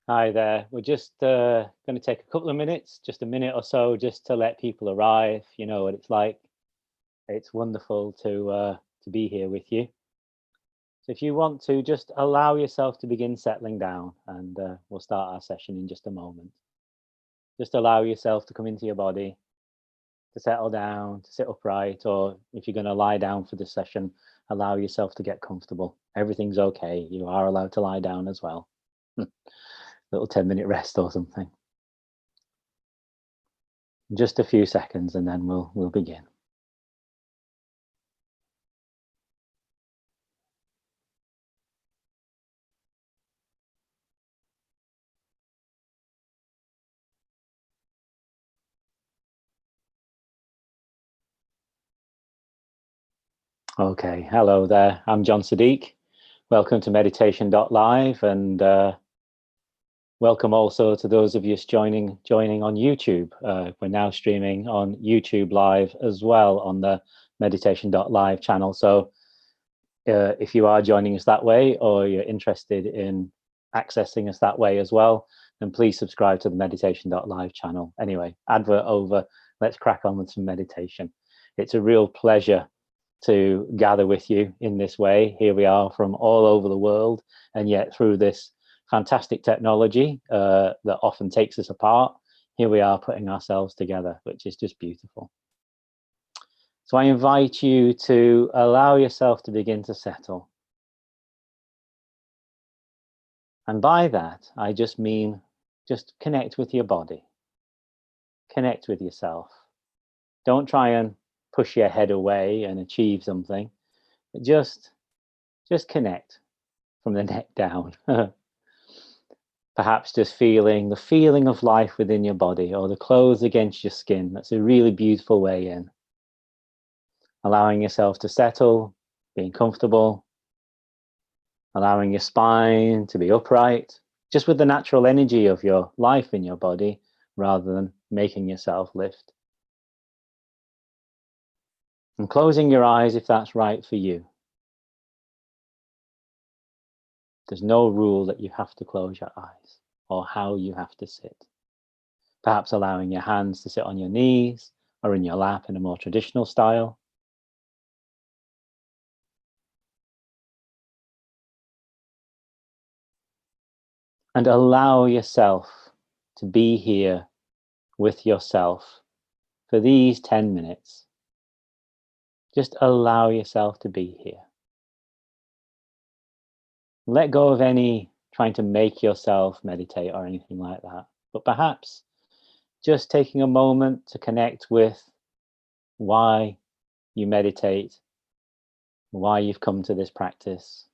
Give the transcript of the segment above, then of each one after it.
Hi there. We're just going to take a couple of minutes, just a minute or so, just to let people arrive. You know what it's like. It's wonderful to be here with you. So if you want to, just allow yourself to begin settling down, and we'll start our session in just a moment. Just allow yourself to come into your body, to settle down, to sit upright, or if you're going to lie down for the session, allow yourself to get comfortable. Everything's okay. You are allowed to lie down as well. Little 10-minute rest or something. Just a few seconds and then we'll begin. Okay, hello there. I'm John Siddique. Welcome to meditation.live, and welcome also to those of you joining on YouTube. We're now streaming on YouTube Live as well on the meditation.live channel. So if you are joining us that way, or you're interested in accessing us that way as well, then please subscribe to the meditation.live channel. Anyway, advert over. Let's crack on with some meditation. It's a real pleasure to gather with you in this way. Here we are from all over the world, and yet through this fantastic technology that often takes us apart, here we are putting ourselves together, which is just beautiful. So I invite you to allow yourself to begin to settle. And by that, I just mean just connect with your body. Connect with yourself. Don't try and push your head away and achieve something. But just connect from the neck down. Perhaps just feeling the feeling of life within your body, or the clothes against your skin. That's a really beautiful way in. Allowing yourself to settle, being comfortable, allowing your spine to be upright, just with the natural energy of your life in your body, rather than making yourself lift. And closing your eyes if that's right for you. There's no rule that you have to close your eyes or how you have to sit. Perhaps allowing your hands to sit on your knees or in your lap in a more traditional style. And allow yourself to be here with yourself for these 10 minutes. Just allow yourself to be here. Let go of any trying to make yourself meditate or anything like that. But perhaps just taking a moment to connect with why you meditate, why you've come to this practice.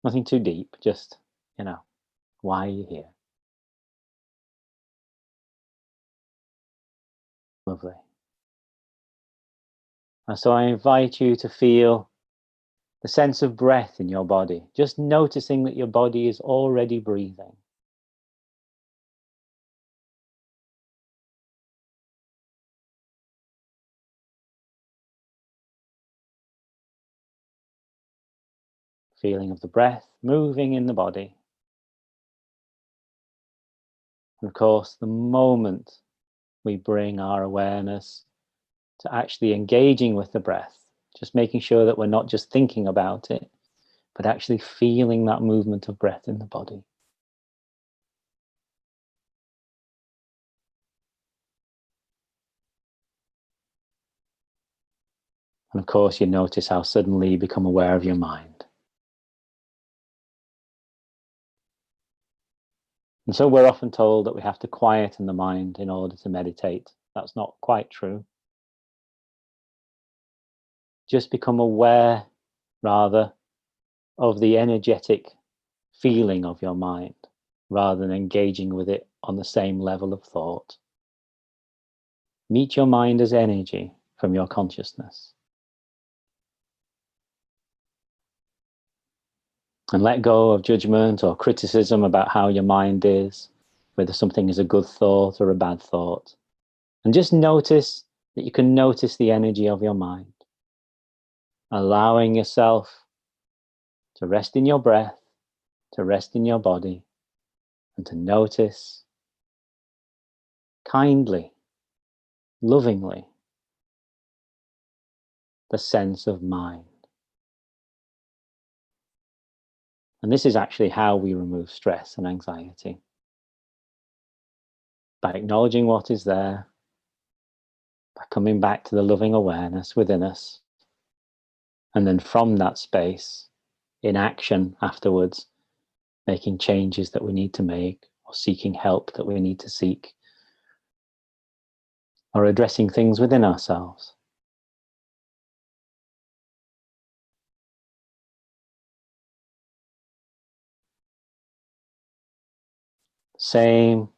Nothing too deep, just, why are you here? Lovely. And so I invite you to feel the sense of breath in your body, just noticing that your body is already breathing. Feeling of the breath moving in the body. And of course, the moment we bring our awareness to actually engaging with the breath, just making sure that we're not just thinking about it, but actually feeling that movement of breath in the body. And of course, you notice how suddenly you become aware of your mind. And so we're often told that we have to quieten the mind in order to meditate. That's not quite true. Just become aware, rather, of the energetic feeling of your mind, rather than engaging with it on the same level of thought. Meet your mind as energy from your consciousness. And let go of judgment or criticism about how your mind is, whether something is a good thought or a bad thought. And just notice that you can notice the energy of your mind. Allowing yourself to rest in your breath to rest in your body and to notice kindly, lovingly, the sense of mind. And this is actually how we remove stress and anxiety. By acknowledging what is there, by coming back to the loving awareness within us, and then from that space, in action afterwards, making changes that we need to make, or seeking help that we need to seek, or addressing things within ourselves. Same,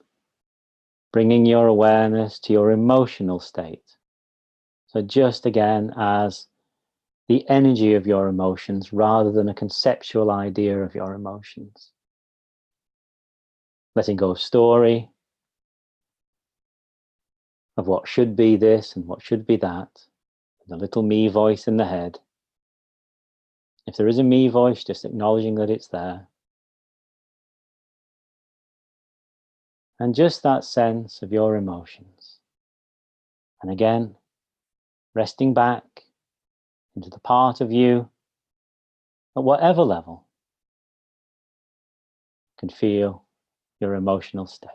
bringing your awareness to your emotional state. So just again as the energy of your emotions rather than a conceptual idea of your emotions. Letting go of story, of what should be this and what should be that, the little me voice in the head. If there is a me voice, just acknowledging that it's there. And just that sense of your emotions. And again, resting back into the part of you at whatever level can feel your emotional state.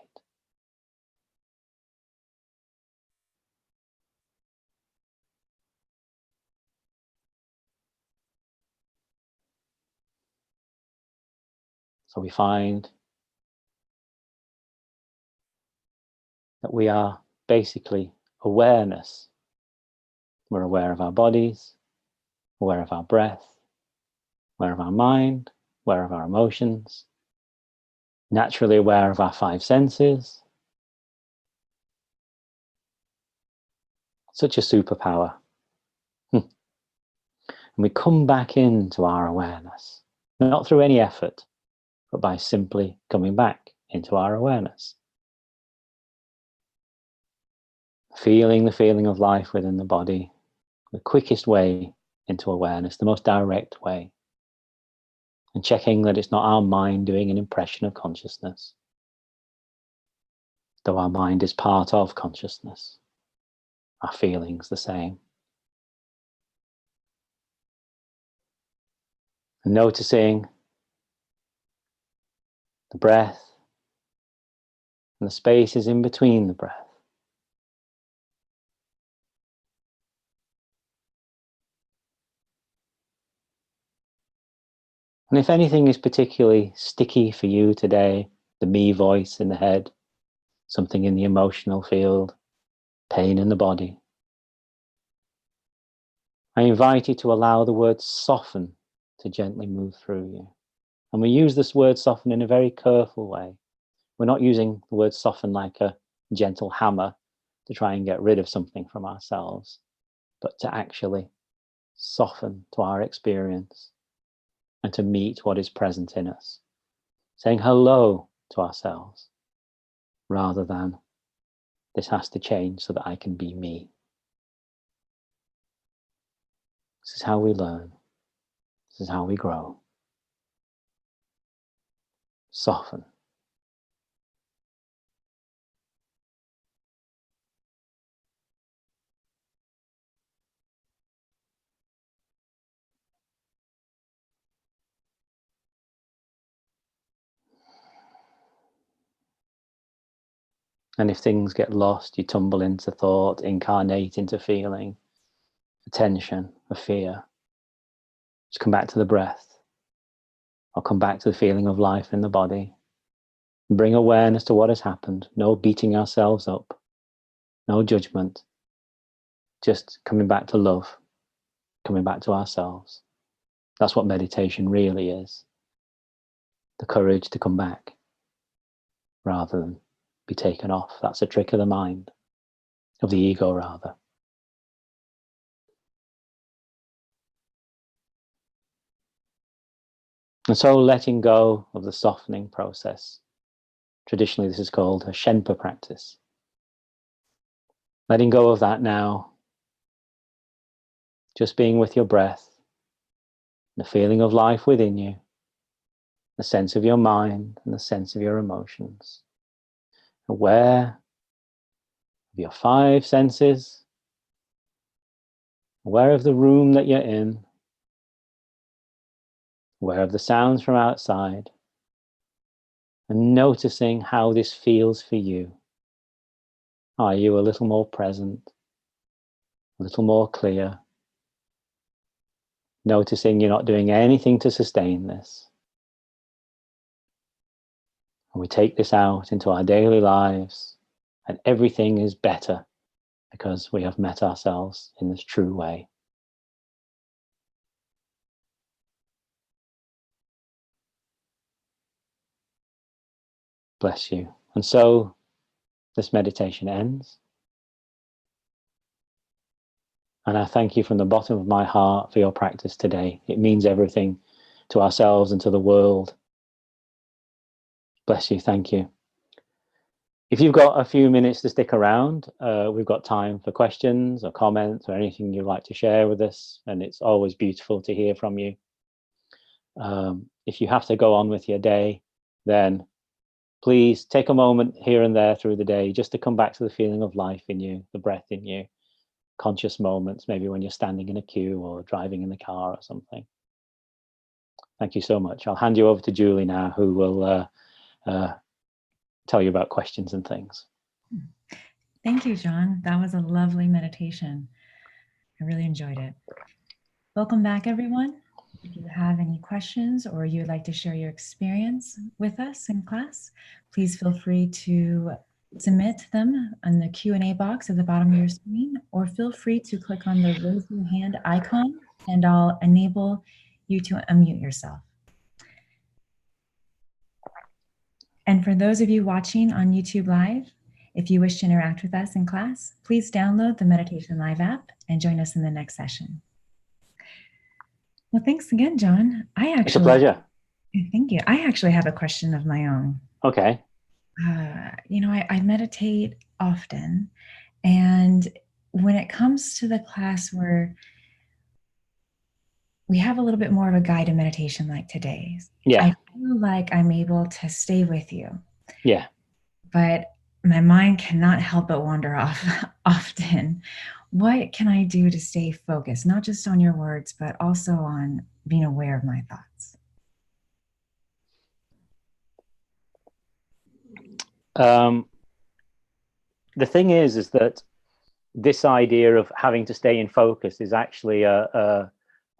So we find that we are basically awareness. We're aware of our bodies, aware of our breath, aware of our mind, aware of our emotions, naturally aware of our five senses. Such a superpower. And we come back into our awareness, not through any effort, but by simply coming back into our awareness. Feeling the feeling of life within the body, the quickest way into awareness, the most direct way. And checking that it's not our mind doing an impression of consciousness, though our mind is part of consciousness. Our feelings the same. And noticing the breath and the spaces in between the breath. And if anything is particularly sticky for you today, the me voice in the head, something in the emotional field, pain in the body, I invite you to allow the word soften to gently move through you. And we use this word soften in a very careful way. We're not using the word soften like a gentle hammer to try and get rid of something from ourselves, but to actually soften to our experience and to meet what is present in us. Saying hello to ourselves rather than this has to change so that I can be me. This is how we learn. This is how we grow. Soften. And if things get lost, you tumble into thought, incarnate into feeling, attention, or fear. Just come back to the breath, or come back to the feeling of life in the body. And bring awareness to what has happened. No beating ourselves up, no judgment. Just coming back to love, coming back to ourselves. That's what meditation really is. The courage to come back rather than be taken off. That's a trick of the mind, of the ego rather. And so letting go of the softening process. Traditionally this is called a Shenpa practice. Letting go of that now. Just being with your breath, the feeling of life within you. the sense of your mind and the sense of your emotions. Aware of your 5 senses, aware of the room that you're in, aware of the sounds from outside, and noticing how this feels for you. Are you a little more present, a little more clear? Noticing you're not doing anything to sustain this. And we take this out into our daily lives, and everything is better because we have met ourselves in this true way. Bless you. And so this meditation ends. And I thank you from the bottom of my heart for your practice today. It means everything to ourselves and to the world. Bless you. Thank you. If you've got a few minutes to stick around, we've got time for questions or comments or anything you'd like to share with us. And it's always beautiful to hear from you. If you have to go on with your day, then please take a moment here and there through the day just to come back to the feeling of life in you, the breath in you, conscious moments, maybe when you're standing in a queue or driving in the car or something. Thank you so much. I'll hand you over to Julie now, who will tell you about questions and things. Thank you, John. That was a lovely meditation. I really enjoyed it. Welcome back, everyone. If you have any questions or you'd like to share your experience with us in class, please feel free to submit them in the Q&A box at the bottom of your screen, or feel free to click on the raise your hand icon and I'll enable you to unmute yourself. And for those of you watching on YouTube Live, if you wish to interact with us in class, please download the Meditation Live app and join us in the next session. Well, thanks again, John. It's a pleasure. Thank you. I actually have a question of my own. Okay. I meditate often, and when it comes to the class where we have a little bit more of a guided meditation like today's, yeah, I feel like I'm able to stay with you. Yeah. But my mind cannot help but wander off often. What can I do to stay focused, not just on your words, but also on being aware of my thoughts? The thing is that this idea of having to stay in focus is actually a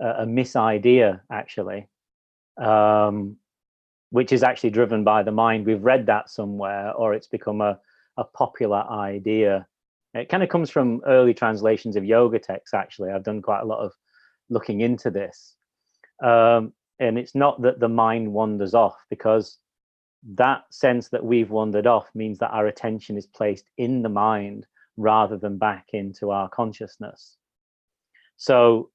misidea, actually, which is actually driven by the mind. We've read that somewhere, or it's become a popular idea. It kind of comes from early translations of yoga texts, actually. I've done quite a lot of looking into this. And it's not that the mind wanders off, because that sense that we've wandered off means that our attention is placed in the mind rather than back into our consciousness. So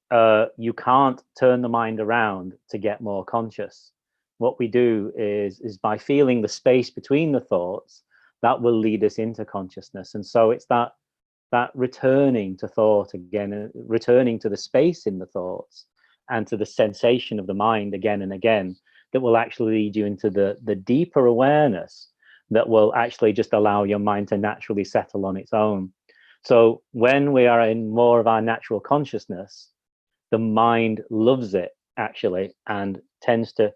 you can't turn the mind around to get more conscious. What we do is by feeling the space between the thoughts, that will lead us into consciousness. And so it's that returning to thought again, returning to the space in the thoughts and to the sensation of the mind again and again, that will actually lead you into the deeper awareness that will actually just allow your mind to naturally settle on its own. So when we are in more of our natural consciousness, the mind loves it, actually, and tends to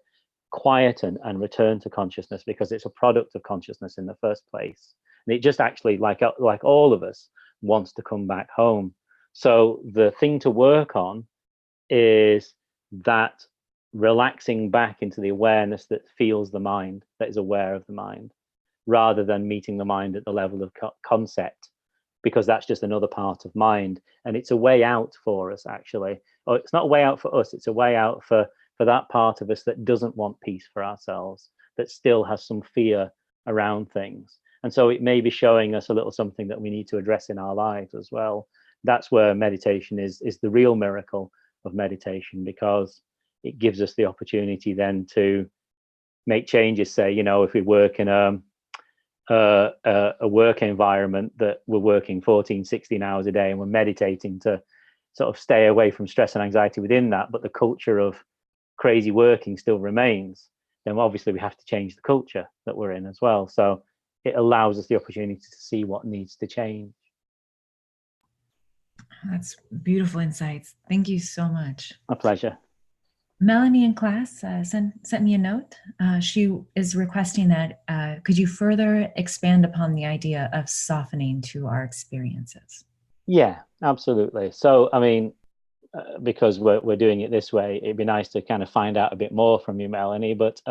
quieten and return to consciousness, because it's a product of consciousness in the first place. And it just actually, like all of us, wants to come back home. So the thing to work on is that relaxing back into the awareness that feels the mind, that is aware of the mind, rather than meeting the mind at the level of concept, because that's just another part of mind. And it's a way out for us, actually. Or it's not a way out for us, it's a way out for that part of us that doesn't want peace for ourselves, that still has some fear around things. And so it may be showing us a little something that we need to address in our lives as well. That's where meditation is the real miracle of meditation, because it gives us the opportunity then to make changes. Say, if we work in a work environment that we're working 14, 16 hours a day, and we're meditating to sort of stay away from stress and anxiety within that, but the culture of crazy working still remains, then obviously we have to change the culture that we're in as well. So it allows us the opportunity to see what needs to change. That's beautiful insights. Thank you so much. A pleasure. Melanie in class sent me a note. She is requesting that could you further expand upon the idea of softening to our experiences? Yeah, absolutely. So, I mean, because we're doing it this way, it'd be nice to kind of find out a bit more from you, Melanie. But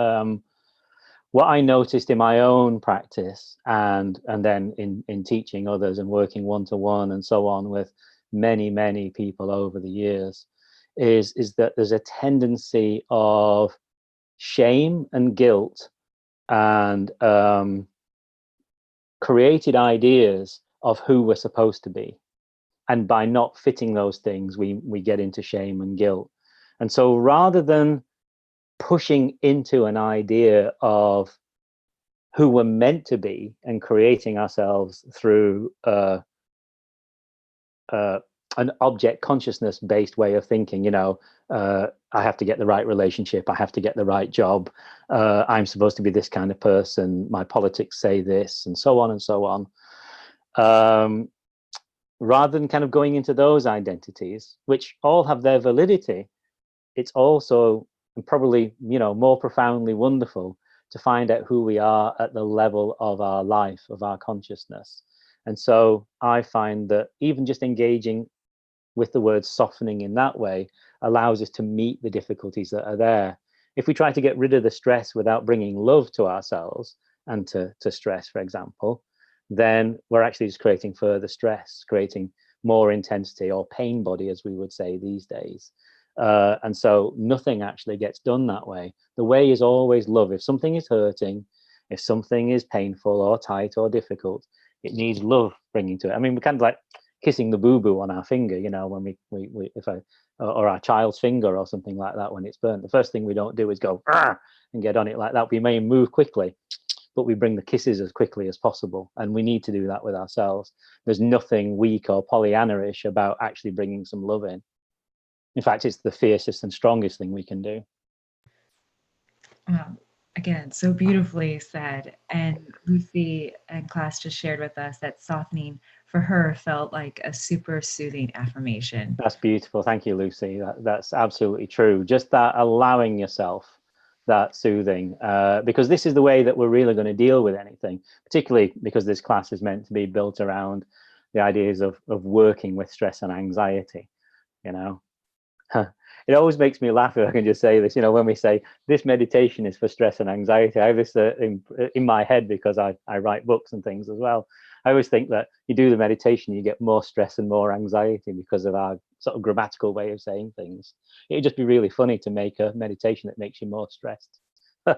what I noticed in my own practice, and then in teaching others and working one-to-one and so on with many people over the years, is that there's a tendency of shame and guilt and created ideas of who we're supposed to be. And by not fitting those things, we get into shame and guilt. And so rather than pushing into an idea of who we're meant to be and creating ourselves through an object consciousness based way of thinking, I have to get the right relationship, I have to get the right job, I'm supposed to be this kind of person, my politics say this, and so on and so on. Rather than kind of going into those identities, which all have their validity, it's also probably, more profoundly wonderful to find out who we are at the level of our life, of our consciousness. And so I find that even just engaging with the word softening in that way allows us to meet the difficulties that are there. If we try to get rid of the stress without bringing love to ourselves and to stress, for example, then we're actually just creating further stress, creating more intensity, or pain body, as we would say these days. And so nothing actually gets done that way. The way is always love. If something is hurting, if something is painful or tight or difficult, it needs love bringing to it. I mean, we're kind of like kissing the boo-boo on our finger, when or our child's finger or something like that when it's burnt. The first thing we don't do is go and get on it like that. We may move quickly, but we bring the kisses as quickly as possible. And we need to do that with ourselves. There's nothing weak or Pollyanna-ish about actually bringing some love in. In fact, it's the fiercest and strongest thing we can do. Again, so beautifully said. And Lucy in class just shared with us that softening for her felt like a super soothing affirmation. That's beautiful. Thank you, Lucy. That's absolutely true. Just that allowing yourself that soothing, because this is the way that we're really going to deal with anything, particularly because this class is meant to be built around the ideas of working with stress and anxiety. It always makes me laugh if I can just say this, when we say this meditation is for stress and anxiety. I have this in my head because I write books and things as well. I always think that you do the meditation, you get more stress and more anxiety because of our sort of grammatical way of saying things. It'd just be really funny to make a meditation that makes you more stressed. Oh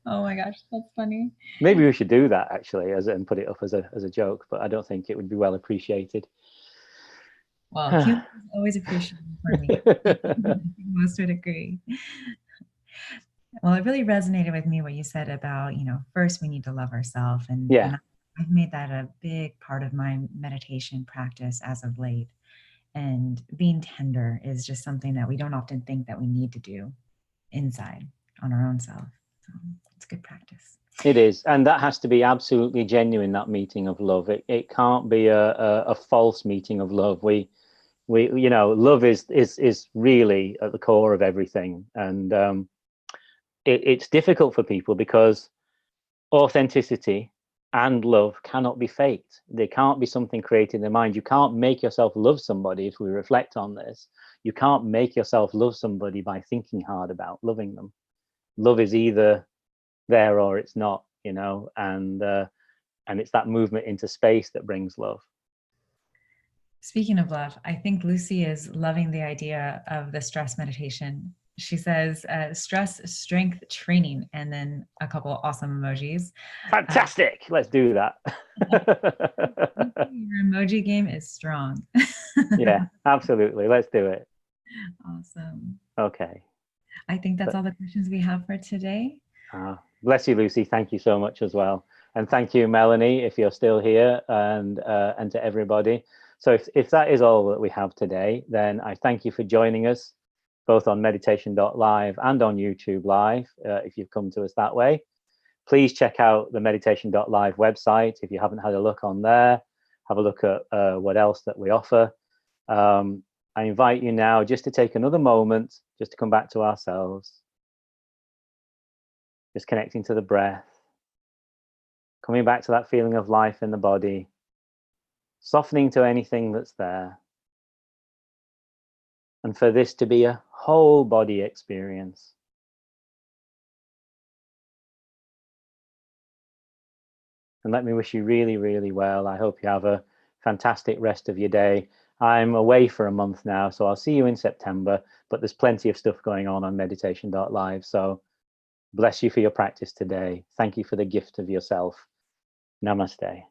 my gosh, that's funny. Maybe we should do that actually, and put it up as a joke, but I don't think it would be well appreciated. Well, humor is always appreciated for me. Most would agree. Well, it really resonated with me what you said about, first we need to love ourselves. And I've made that a big part of my meditation practice as of late. And being tender is just something that we don't often think that we need to do inside on our own self. So it's good practice. It is. And that has to be absolutely genuine, that meeting of love. It can't be a false meeting of love. We love is really at the core of everything. And it's difficult for people because authenticity and love cannot be faked. They can't be something created in their mind. You can't make yourself love somebody. If we reflect on this, you can't make yourself love somebody by thinking hard about loving them. Love is either there or it's not, and it's that movement into space that brings love. Speaking of love, I think Lucy is loving the idea of the stress meditation. She says stress strength training, and then a couple awesome emojis. Fantastic. Let's do that. Your emoji game is strong. Yeah, absolutely. Let's do it. Awesome. Okay. I think that's all the questions we have for today. Bless you, Lucy. Thank you so much as well. And thank you, Melanie, if you're still here, and to everybody. So if that is all that we have today, then I thank you for joining us. both on meditation.live and on YouTube Live, if you've come to us that way. Please check out the meditation.live website if you haven't had a look on there. Have a look at what else that we offer. I invite you now just to take another moment, just to come back to ourselves. Just connecting to the breath. Coming back to that feeling of life in the body. Softening to anything that's there. And for this to be a whole body experience. And let me wish you really, really well. I hope you have a fantastic rest of your day. I'm away for a month now, so I'll see you in September, but there's plenty of stuff going on meditation.live. So bless you for your practice today. Thank you for the gift of yourself. Namaste.